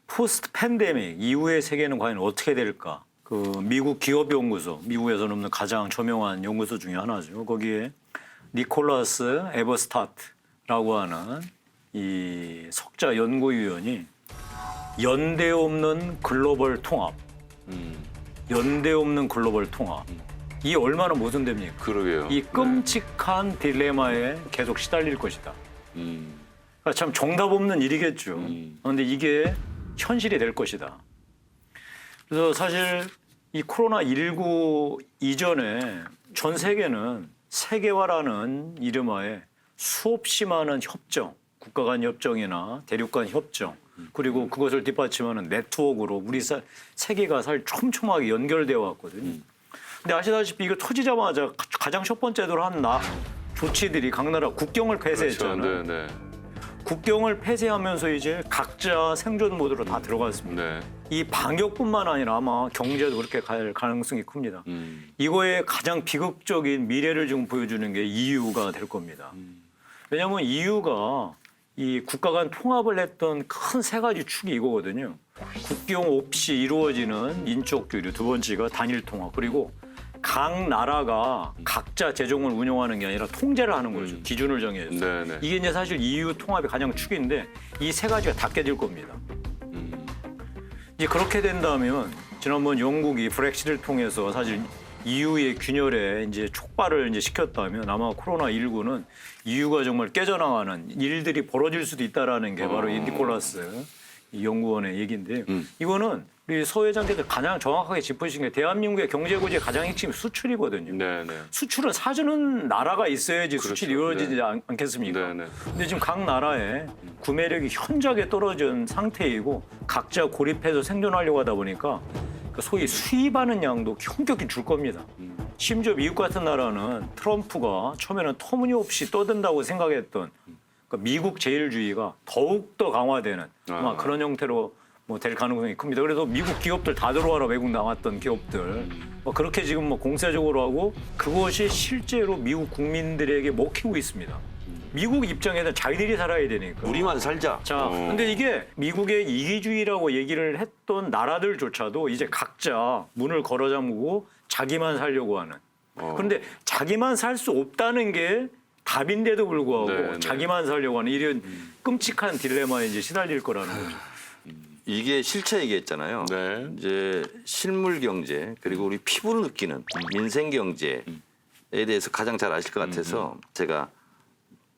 포스트 팬데믹 이후의 세계는 과연 어떻게 될까? 그 미국 기업연구소, 미국에서는 없는 가장 저명한 연구소 중에 하나죠. 거기에 니콜라스 에버스타트라고 하는 이 석자 연구위원이 연대 없는 글로벌 통합, 연대 없는 글로벌 통합. 이 얼마나 모순됩니까? 그러게요. 이 끔찍한 딜레마에 계속 시달릴 것이다. 그러니까 참 정답 없는 일이겠죠. 그런데 이게 현실이 될 것이다. 그래서 사실 이 코로나19 이전에 전 세계는 세계화라는 이름하에 수없이 많은 협정, 국가 간 협정이나 대륙 간 협정, 그리고 그것을 뒷받침하는 네트워크로 우리 세계가 사실 촘촘하게 연결되어 왔거든요. 근데 아시다시피 이거 터지자마자 가장 첫 번째로 한 조치들이 각 나라 국경을 폐쇄했잖아요. 그렇죠. 네, 네. 국경을 폐쇄하면서 이제 각자 생존 모드로 다 들어갔습니다. 네. 이 방역뿐만 아니라 아마 경제도 그렇게 갈 가능성이 큽니다. 이거의 가장 비극적인 미래를 지금 보여주는 게 EU가 될 겁니다. 왜냐하면 EU가 이 국가 간 통합을 했던 큰 세 가지 축이 이거거든요. 국경 없이 이루어지는 인적 교류, 두 번째가 단일 통합, 그리고 각 나라가 각자 재정을 운영하는 게 아니라 통제를 하는 거죠. 기준을 정해서. 네네. 이게 이제 사실 EU 통합의 가장 축인데 이 세 가지가 다 깨질 겁니다. 이제 그렇게 된다면 지난번 영국이 브렉시트를 통해서 사실 EU의 균열에 이제 촉발을 이제 시켰다면 아마 코로나19는 EU가 정말 깨져나가는 일들이 벌어질 수도 있다라는 게 바로 이 니콜라스 이 연구원의 얘기인데요. 이거는 우리 서 회장께서 가장 정확하게 짚으신 게 대한민국의 경제 구조의 가장 핵심이 수출이거든요. 네네. 수출은 사주는 나라가 있어야지 그렇죠. 수출이 이루어지지 네. 않겠습니까? 네네. 근데 지금 각 나라의 구매력이 현저하게 떨어진 상태이고 각자 고립해서 생존하려고 하다 보니까 그 소위 수입하는 양도 현격히 줄 겁니다. 심지어 미국 같은 나라는 트럼프가 처음에는 터무니없이 떠든다고 생각했던 그러니까 미국 제일주의가 더욱더 강화되는 아마 그런 형태로 뭐 될 가능성이 큽니다. 그래서 미국 기업들 다 들어와라, 외국 나왔던 기업들 뭐 그렇게 지금 뭐 공세적으로 하고 그것이 실제로 미국 국민들에게 먹히고 있습니다. 미국 입장에서는 자기들이 살아야 되니까. 우리만 살자. 자, 근데 이게 미국의 이기주의라고 얘기를 했던 나라들조차도 이제 각자 문을 걸어 잠그고 자기만 살려고 하는. 그런데 자기만 살 수 없다는 게 답인데도 불구하고 네. 자기만 살려고 하는 이런 끔찍한 딜레마에 이제 시달릴 거라는 거죠. 이게 실체 얘기했잖아요. 네. 이제 실물 경제 그리고 우리 피부로 느끼는 민생 경제에 대해서 가장 잘 아실 것 같아서 제가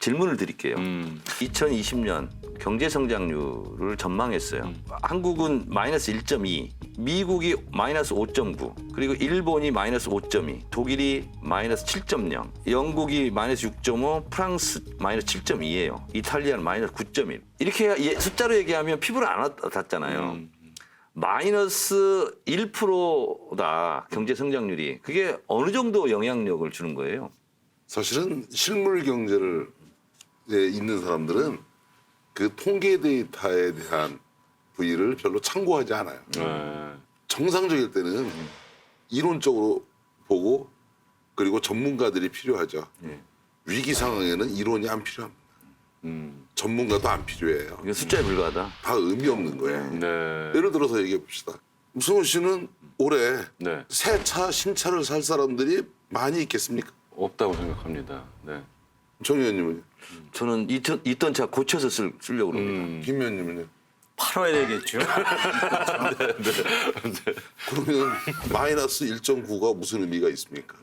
질문을 드릴게요. 2020년 경제 성장률을 전망했어요. 한국은 마이너스 1.2, 미국이 마이너스 5.9, 그리고 일본이 마이너스 5.2, 독일이 마이너스 7.0, 영국이 마이너스 6.5, 프랑스 마이너스 7.2예요. 이탈리아는 마이너스 9.1. 이렇게 숫자로 얘기하면 피부를 안 와닿잖아요. 마이너스 1%다 경제 성장률이. 그게 어느 정도 영향력을 주는 거예요? 사실은 실물 경제를 있는 사람들은 그 통계 데이터에 대한 부위를 별로 참고하지 않아요. 네. 정상적일 때는 이론적으로 보고 그리고 전문가들이 필요하죠. 위기 상황에는 이론이 안 필요합니다. 전문가도 안 필요해요. 이게 숫자에 불과하다. 다 의미 없는 거예요. 네. 예를 들어서 얘기해 봅시다. 우승우 씨는 올해 네. 새 차, 신차를 살 사람들이 많이 있겠습니까? 없다고 생각합니다. 네. 정 의원님은요? 저는 있던 차 고쳐서 쓰려고 그럽니다. 김 의원님은요? 팔아야 되겠죠. 그러면 마이너스 1.9가 무슨 의미가 있습니까?